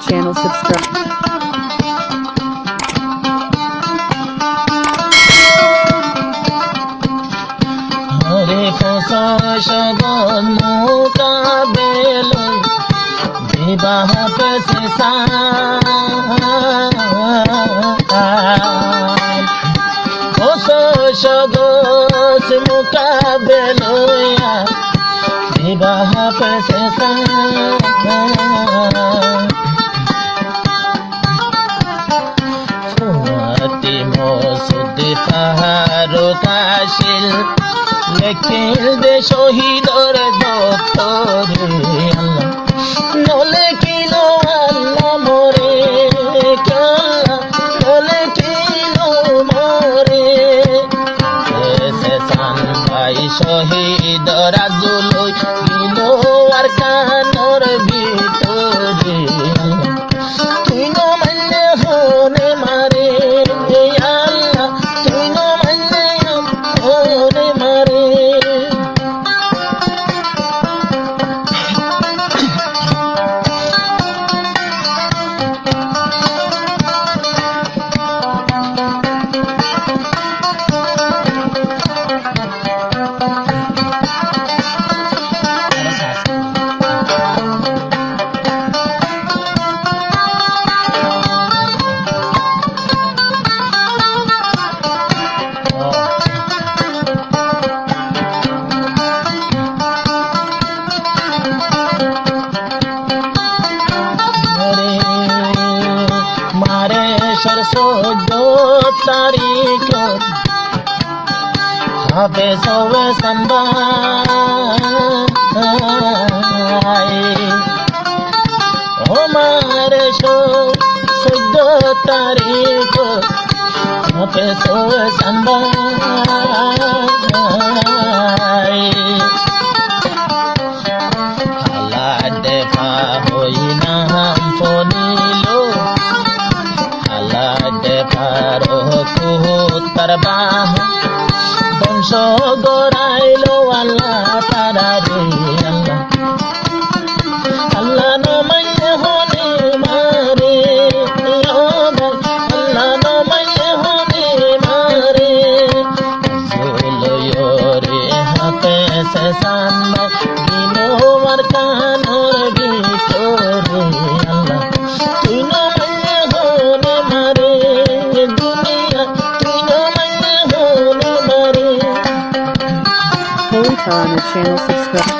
channel, subscribe. হরে ফসগন মুকাবেল বিবাহ পেশে ফসগস মুকাবেল বিবাহ পেশে ফুয়াতি মসুদি পাহাড় কাশিল লেখিল দে শহীদর দপ্তরে আল্লাহ নলে কিলো আল্লাহ মরে নলে কিলো মরে সে সান ভাই শহীদ রাজুল কিলো আর কানর ভিতরে তুই নো মানলে হনে মারে আল্লাহ তুই নো মানলে হনে মারে तारीख habe sowe sambai omare shoddo तारीख habe sowe sambai hala defa hoina ham fonilo পারো কুতার বাহ বংশ গড়াইলো আল্লাহ তারা রে আল্লাহ আল্লাহ নমাইলে হনে মারে আল্লাহ নমাইলে হনে মারে জুলয়রে হাতে সে সামনে দিনো আর কানর ভিতরে আল্লাহ তুই নমাইলে হনে মারে Holy Tarana channel, subscribe.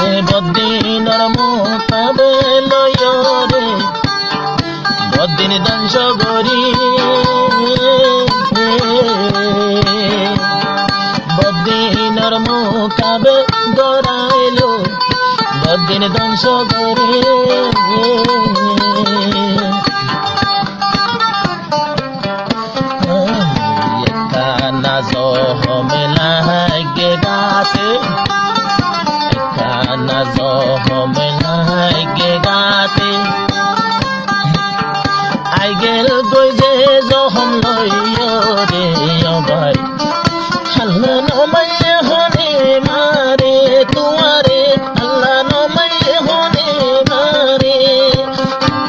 রে বদিনর মোকাবেল রে বদিন ধ্বংস করি বদিনর মোকাবে গড়াইলো বদিন ধ্বংস করে কানা জহমেলা গে গাতে কানা জহমেলা গে গাতে আই গেল গই যে জহম লইয় রে ভাই আল্লাহ নমাইলে হনে মারে তুয়ারে আল্লাহ নমাইলে হনে মারে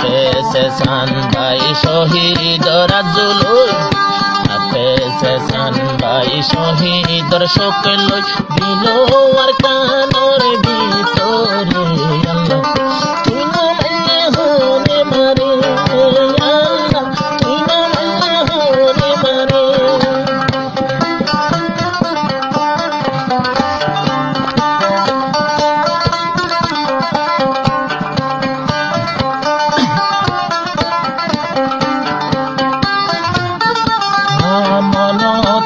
পেশে সান ভাই শহীদ রাজুল পেশে সান ভাই শহীদর শোকল দিল আর কানর ভিতরে আল্লাহ তুই নমাইলে হনে মারে আল্লাহ তুই নমাইলে হনে মারে মন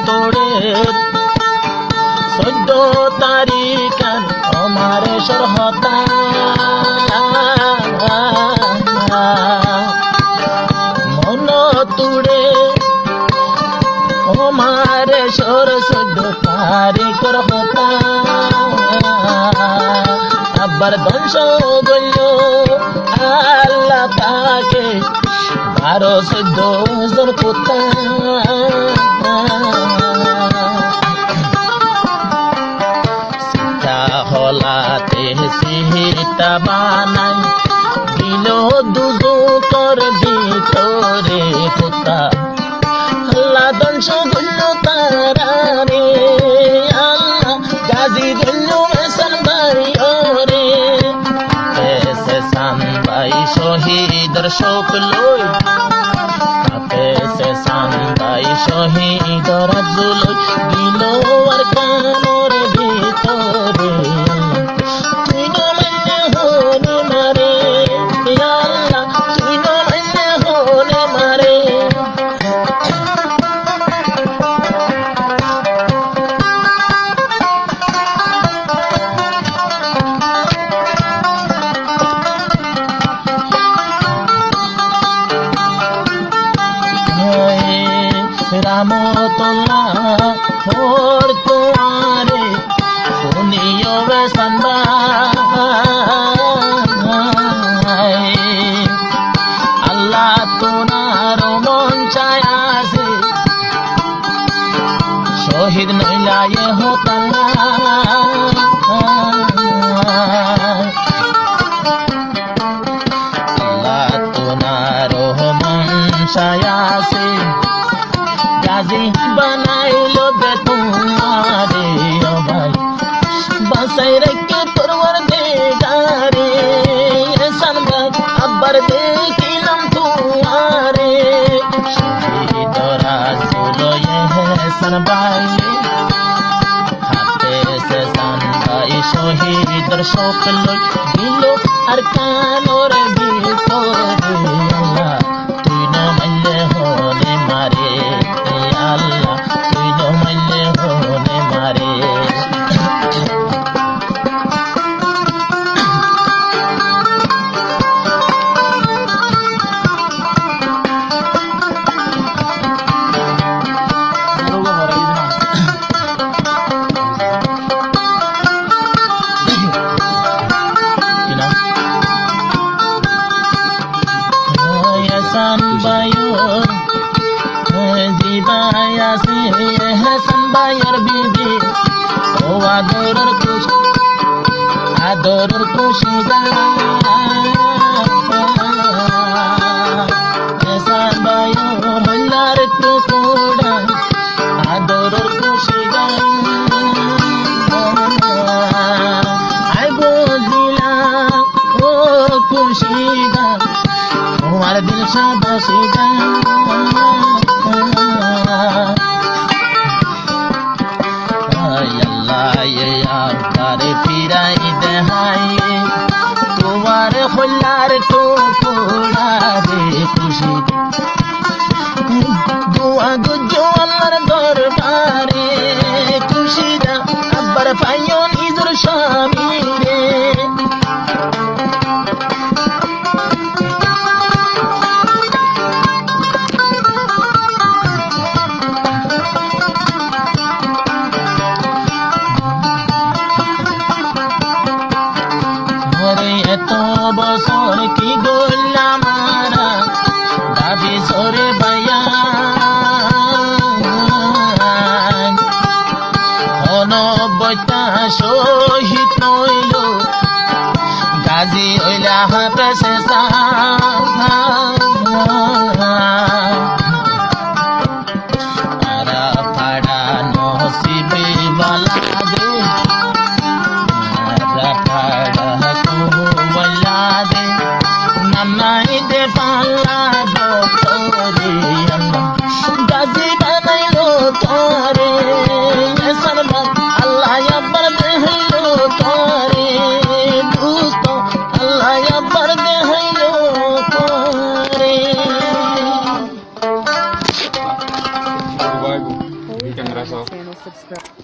তোড়ে 14 তারিখ আমার সরহতা মন তুড়ে আমার সর 14 তারিখ হতা আবার বংশ ভাই শহীদ রাজুল দিল আর কানোর ভিতরে তুই না মানলে হনে মারে আল্লাহ তুই না মানলে হনে মারে রামতুল্লাহ হোর তোমারে শুনিও সনবাই আল্লাহ তোমার মন চায়াছে শহীদ নইলায়ে হতাল্লা আল্লাহ তোমার মন চায়াছে গাজী বানাইলো দে তোমারে ও ভাই বাসাই রেখে তোর দেগারে এহসান ভাই আবার দেখিলাম তোমারে শহীদ রাজুল এহসান ভাই হাতে সেসান ভাই শহীদর শোক লই দিল আর কানোর ভিতরে আল্লাহ তুই না মানলে হনে মারে আল্লাহ তুই না মানলে হনে মারে এহসান ভাইয়ের জীবাই আছে এহসান ভাইয়ের বিবি ও আদরের খুশি এহসান ভাইয়ের হইলার টুকুরা আদরের খুশি আই বুঝিলাম ও খুশি তোমার দিল সাবাসী আল্লাহ ফিরাই দেহাই তোমার হল্লার টুকুরা রে খুশি দোয়া গুজো আল্লাহর দরবারে খুশি দা আব্বার পাইও নিজের স্বামী রে এত বছর কি গোল্লা মারা দাবি সরে বাইয়া অনবতা শহীদ নইল গাজী হইলা হাতে শেষা আরা ফাড়া নসিবে বালা দে আরা ফাড়া নাই দে পাল্লা তোরে গাজী বানাইলো তোরে আল্লাহ আব্বার দেহাইলো তোরে দুস্ত আল্লাহ আব্বার দেহাইলো তোরে Channel subscribe.